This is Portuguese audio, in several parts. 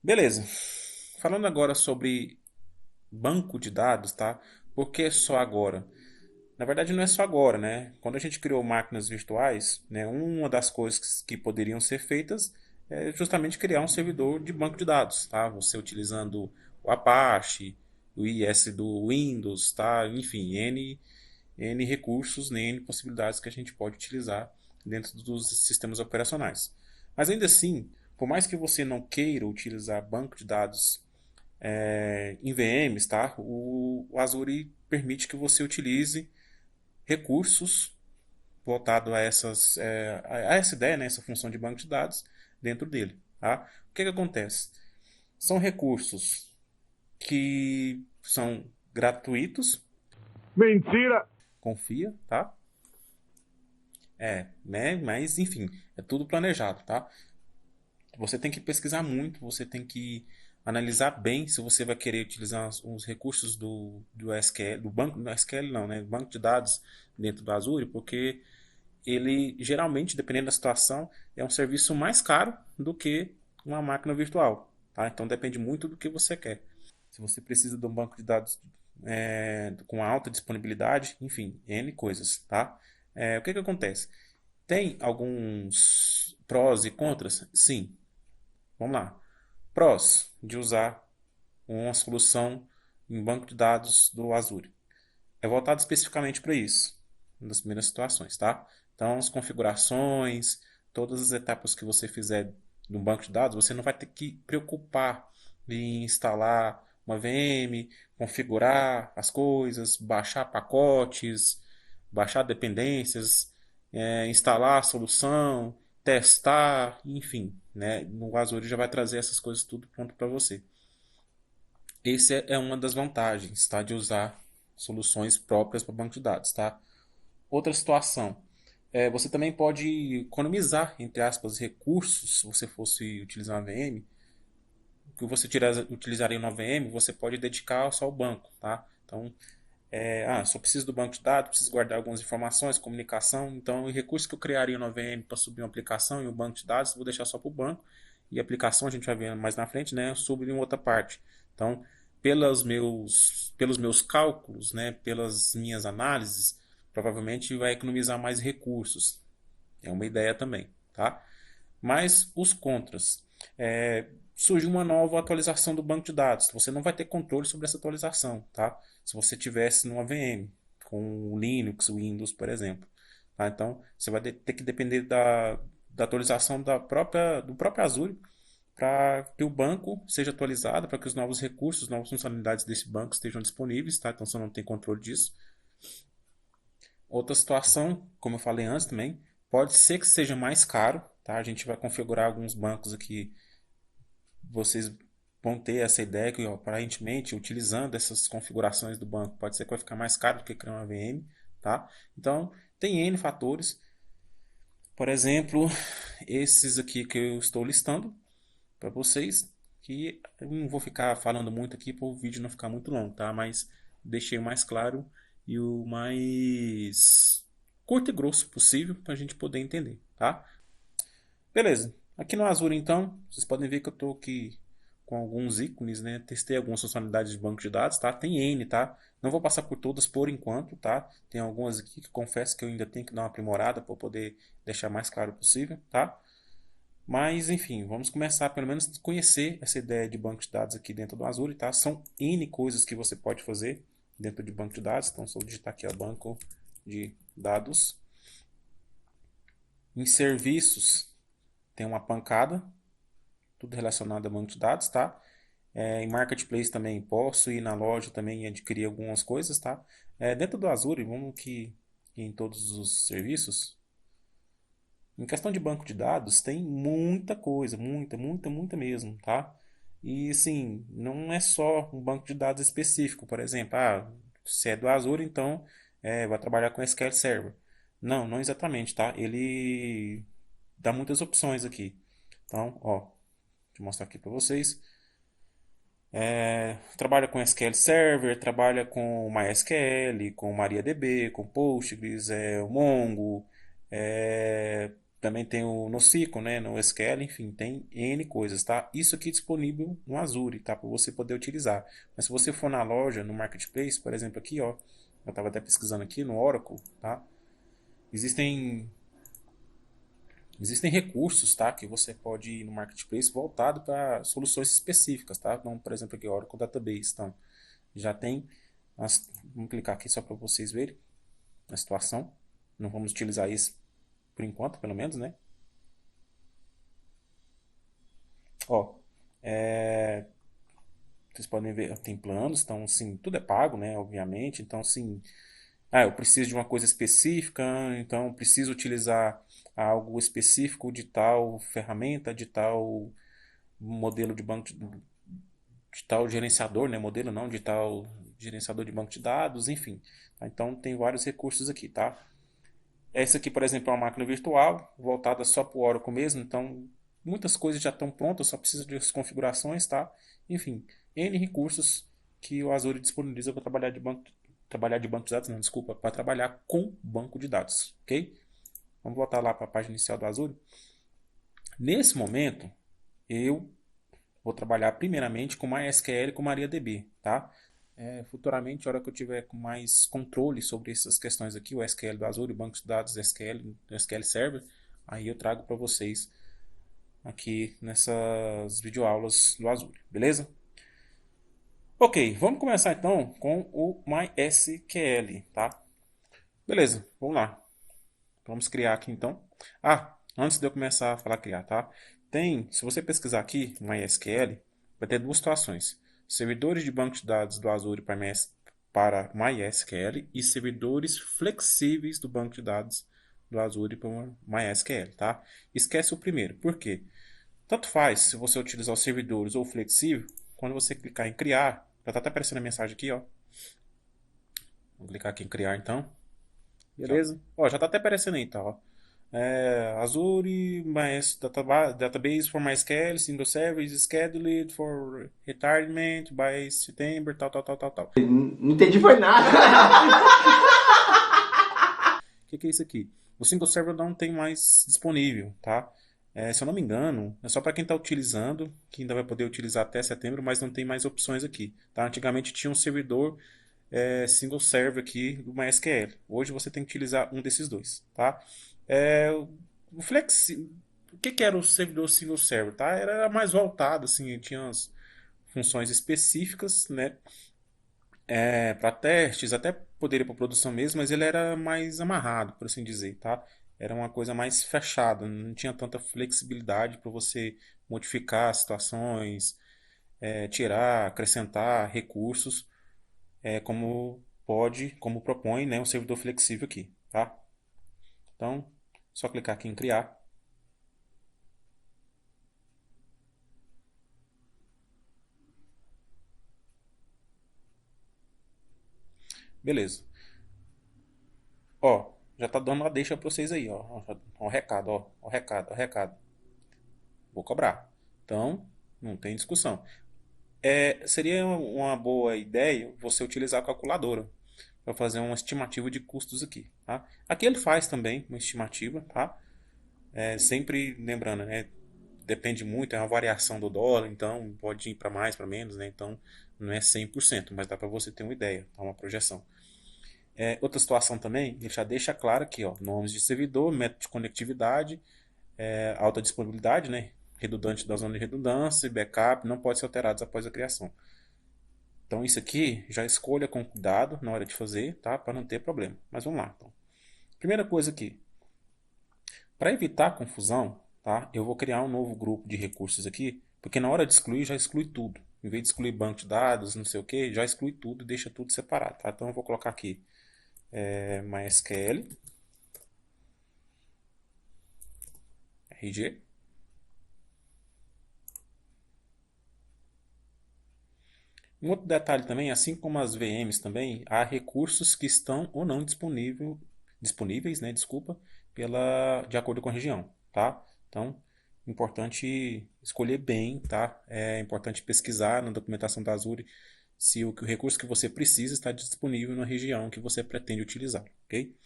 Beleza. Falando agora sobre banco de dados, tá? Por que só agora? Na verdade, não é só agora, né? Quando a gente criou máquinas virtuais, né, uma das coisas que poderiam ser feitas é justamente criar um servidor de banco de dados, tá? Você utilizando o Apache, o IS do Windows, tá? Enfim, N recursos, né, N possibilidades que a gente pode utilizar dentro dos sistemas operacionais. Mas ainda assim, por mais que você não queira utilizar banco de dados em VMs, tá? O Azure permite que você utilize recursos voltados a essa ideia, né, essa função de banco de dados dentro dele, tá? O que que acontece? São recursos que são gratuitos, Mentira! confia, tá? Né? Mas enfim, é tudo planejado, tá? Você tem que pesquisar muito, você tem que analisar bem se você vai querer utilizar os recursos do SQL, do banco, do SQL não, né? Banco de dados dentro do Azure, porque ele geralmente, dependendo da situação, é um serviço mais caro do que uma máquina virtual, tá? Então depende muito do que você quer. Se você precisa de um banco de dados com alta disponibilidade, enfim, N coisas, tá? O que que acontece? Tem alguns prós e contras? Sim. Vamos lá. Prós de usar uma solução em banco de dados do Azure. É voltado especificamente para isso, uma das primeiras situações, tá? Então, as configurações, todas as etapas que você fizer no banco de dados, você não vai ter que preocupar em instalar uma VM, configurar as coisas, baixar pacotes, baixar dependências, instalar a solução, testar, enfim, né? No Azure já vai trazer essas coisas tudo pronto para você. Esse é uma das vantagens, tá, de usar soluções próprias para banco de dados, tá? Outra situação, você também pode economizar, entre aspas, recursos, se você fosse utilizar uma VM, o que você utilizaria uma VM, você pode dedicar só ao banco, tá? Então, só preciso do banco de dados, preciso guardar algumas informações, comunicação, então o recurso que eu criaria no VM para subir uma aplicação e um banco de dados, vou deixar só para o banco, e a aplicação a gente vai ver mais na frente, né, sobre em outra parte. Então, pelos meus cálculos, né, pelas minhas análises, provavelmente vai economizar mais recursos. É uma ideia também, tá? Mas os contras. Surge uma nova atualização do banco de dados. Você não vai ter controle sobre essa atualização, tá? Se você tivesse numa VM, com o Linux, o Windows, por exemplo. Tá? Então, você vai ter que depender da atualização do próprio Azure para que o banco seja atualizado, para que os novos recursos, novas funcionalidades desse banco estejam disponíveis, tá? Então você não tem controle disso. Outra situação, como eu falei antes também, pode ser que seja mais caro, tá? A gente vai configurar alguns bancos aqui, vocês vão ter essa ideia que, ó, aparentemente, utilizando essas configurações do banco, pode ser que vai ficar mais caro do que criar uma VM, tá? Então, tem N fatores. Por exemplo, esses aqui que eu estou listando para vocês, que eu não vou ficar falando muito aqui para o vídeo não ficar muito longo, tá? Mas deixei o mais claro e o mais curto e grosso possível para a gente poder entender, tá? Beleza. Aqui no Azure, então, vocês podem ver que eu estou aqui com alguns ícones, né? Testei algumas funcionalidades de banco de dados, tá? Tem N, tá? Não vou passar por todas por enquanto, tá? Tem algumas aqui que confesso que eu ainda tenho que dar uma aprimorada para poder deixar mais claro possível, tá? Mas, enfim, vamos começar pelo menos a conhecer essa ideia de banco de dados aqui dentro do Azure, tá? São N coisas que você pode fazer dentro de banco de dados. Então, se eu digitar aqui, ó, banco de dados. Em serviços, tem uma pancada, tudo relacionado a banco de dados, tá? Em Marketplace também posso ir na loja também e adquirir algumas coisas, tá? Dentro do Azure, vamos que em todos os serviços, em questão de banco de dados, tem muita coisa, muita mesmo, tá? E sim, não é só um banco de dados específico, por exemplo, se é do Azure, então vai trabalhar com SQL Server. Não, não exatamente, tá? Ele dá muitas opções aqui. Então, ó, deixa eu mostrar aqui para vocês. Trabalha com SQL Server, trabalha com MySQL, com MariaDB, com Postgres, o Mongo, Também tem o NoSQL, né, no SQL, enfim, tem N coisas, tá? Isso aqui é disponível no Azure, tá? Para você poder utilizar. Mas se você for na loja, no Marketplace, por exemplo, aqui, ó, eu estava até pesquisando aqui no Oracle, tá? Existem Existem recursos, tá, que você pode ir no Marketplace voltado para soluções específicas, tá? Então, por exemplo, aqui Oracle Database, então, já tem, vamos clicar aqui só para vocês verem a situação. Não vamos utilizar isso por enquanto, pelo menos, né? Ó, vocês podem ver, tem planos, então, sim, tudo é pago, né? Obviamente, então, sim, eu preciso de uma coisa específica, então preciso utilizar algo específico de tal ferramenta, de tal modelo de banco de tal gerenciador, né? Modelo não, de tal gerenciador de banco de dados, enfim. Tá? Então tem vários recursos aqui, tá? Essa aqui, por exemplo, é uma máquina virtual voltada só para o Oracle mesmo, então muitas coisas já estão prontas, só precisa de configurações, tá? Enfim, N recursos que o Azure disponibiliza para trabalhar de banco de dados, não, desculpa, para trabalhar com banco de dados, ok? Vamos voltar lá para a página inicial do Azure. Nesse momento, eu vou trabalhar primeiramente com MySQL e com MariaDB, tá? Futuramente, a hora que eu tiver com mais controle sobre essas questões aqui, o SQL do Azure, o banco de dados SQL, o SQL Server, aí eu trago para vocês aqui nessas videoaulas do Azure, beleza? Ok, vamos começar então com o MySQL, tá? Beleza, vamos lá. Vamos criar aqui então. Antes de eu começar a falar criar, tá? Se você pesquisar aqui, MySQL, vai ter duas situações. Servidores de banco de dados do Azure para MySQL e servidores flexíveis do banco de dados do Azure para MySQL, tá? Esquece o primeiro. Por quê? Tanto faz se você utilizar os servidores ou flexível, quando você clicar em criar, já está até aparecendo a mensagem aqui, ó. Vou clicar aqui em criar então. Beleza? Ó, já está até aparecendo aí, tá? Ó. Azure, database for MySQL, single service, scheduled for retirement by September, tal, tal, tal, tal, tal. Não entendi foi nada. O que é isso aqui? O single server não tem mais disponível, tá? Se eu não me engano, é só para quem está utilizando, que ainda vai poder utilizar até setembro, mas não tem mais opções aqui, tá? Antigamente tinha um servidor single server aqui do MySQL. Hoje você tem que utilizar um desses dois, tá? O o que era o servidor single server, tá? Era mais voltado, assim, tinha as funções específicas, né? Para testes, até poderia para produção mesmo, mas ele era mais amarrado, por assim dizer, tá? Era uma coisa mais fechada, não tinha tanta flexibilidade para você modificar situações, tirar, acrescentar recursos, como propõe, né, um servidor flexível aqui, tá? Então, só clicar aqui em criar. Beleza. Ó, já tá dando uma deixa para vocês aí, ó. Ó, o recado, ó. O recado, o recado. Vou cobrar. Então, não tem discussão. Seria uma boa ideia você utilizar a calculadora para fazer uma estimativa de custos aqui, tá? Aqui ele faz também uma estimativa, tá? Sempre lembrando, né? Depende muito, é uma variação do dólar, então pode ir para mais, para menos, né? Então não é 100%, mas dá para você ter uma ideia, tá? Uma projeção. Outra situação também, ele já deixa claro aqui, ó, nomes de servidor, método de conectividade, alta disponibilidade, né? Redundante da zona de redundância, backup, não pode ser alterados após a criação. Então isso aqui já escolha com cuidado na hora de fazer, tá? Para não ter problema. Mas vamos lá. Então. Primeira coisa aqui, para evitar confusão, tá? Eu vou criar um novo grupo de recursos aqui, porque na hora de excluir já exclui tudo. Em vez de excluir banco de dados, não sei o que, já exclui tudo e deixa tudo separado, tá? Então eu vou colocar aqui MySQL, RG. Um outro detalhe também, assim como as VMs também, há recursos que estão ou não disponíveis, né, desculpa, de acordo com a região, tá? Então, importante escolher bem, tá? É importante pesquisar na documentação da Azure se o recurso que você precisa está disponível na região que você pretende utilizar, ok?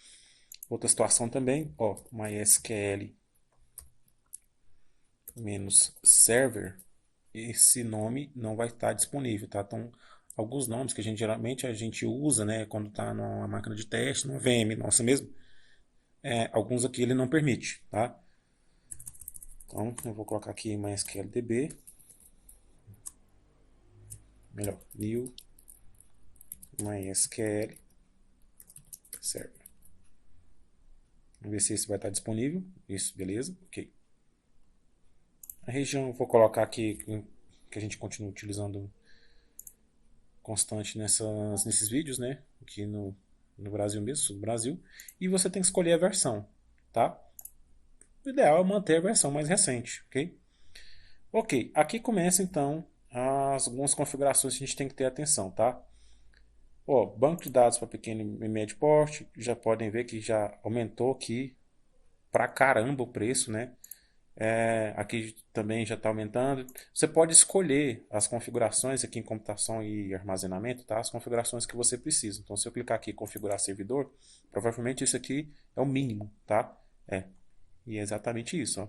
Outra situação também, ó, MySQL. menos server, esse nome não vai estar disponível, tá? Então, alguns nomes que geralmente a gente usa, né, quando está numa máquina de teste, numa VM nossa mesmo, alguns aqui ele não permite, tá? Então, eu vou colocar aqui MySQLDB, melhor, new MySQL server. Vamos ver se esse vai estar disponível. Isso, beleza, ok. A região eu vou colocar aqui que a gente continua utilizando constante nesses vídeos, né? Aqui no Brasil mesmo, sul do Brasil. E você tem que escolher a versão, tá? O ideal é manter a versão mais recente, ok? Ok, aqui começa então algumas configurações que a gente tem que ter atenção, tá? Ó, banco de dados para pequeno e médio porte, já podem ver que já aumentou aqui pra caramba o preço, né? Aqui também já está aumentando. Você pode escolher as configurações aqui em computação e armazenamento, tá? As configurações que você precisa. Então, se eu clicar aqui em configurar servidor, provavelmente isso aqui é o mínimo, tá? E é exatamente isso, ó.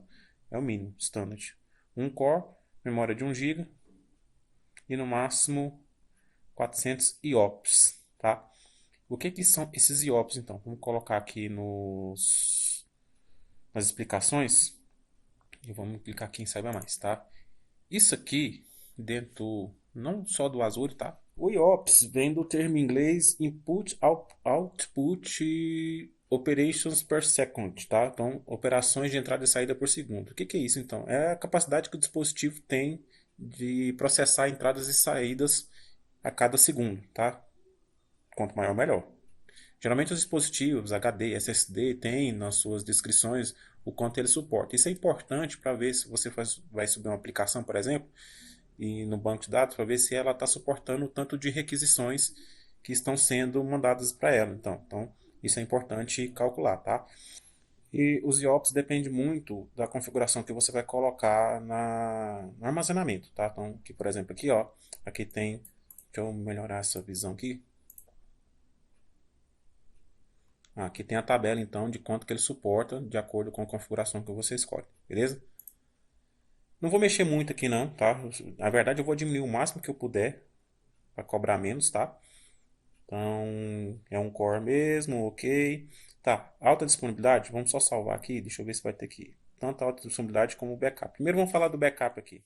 É o mínimo, standard. Um core, memória de 1 GB e no máximo 400 IOPS, tá? O que são esses IOPS, então? Vamos colocar aqui nas explicações. E vamos clicar aqui em saiba mais, tá? Isso aqui, dentro não só do Azure, tá? O IOPS vem do termo em inglês Input Output Operations per Second, tá? Então, operações de entrada e saída por segundo. O que é isso, então? É a capacidade que o dispositivo tem de processar entradas e saídas a cada segundo, tá? Quanto maior, melhor. Geralmente os dispositivos HD, SSD têm nas suas descrições o quanto ele suporta. Isso é importante para ver se você vai subir uma aplicação, por exemplo, e no banco de dados, para ver se ela está suportando o tanto de requisições que estão sendo mandadas para ela. Então, isso é importante calcular, tá? E os IOPS depende muito da configuração que você vai colocar no armazenamento, tá? Então, aqui, por exemplo, aqui, ó, aqui tem, deixa eu melhorar essa visão aqui. Aqui tem a tabela então de quanto que ele suporta de acordo com a configuração que você escolhe, beleza? Não vou mexer muito aqui não, tá? Na verdade eu vou diminuir o máximo que eu puder para cobrar menos, tá? Então é um core mesmo, ok. Tá, alta disponibilidade, vamos só salvar aqui, deixa eu ver se vai ter aqui. Tanto alta disponibilidade como o backup. Primeiro vamos falar do backup aqui.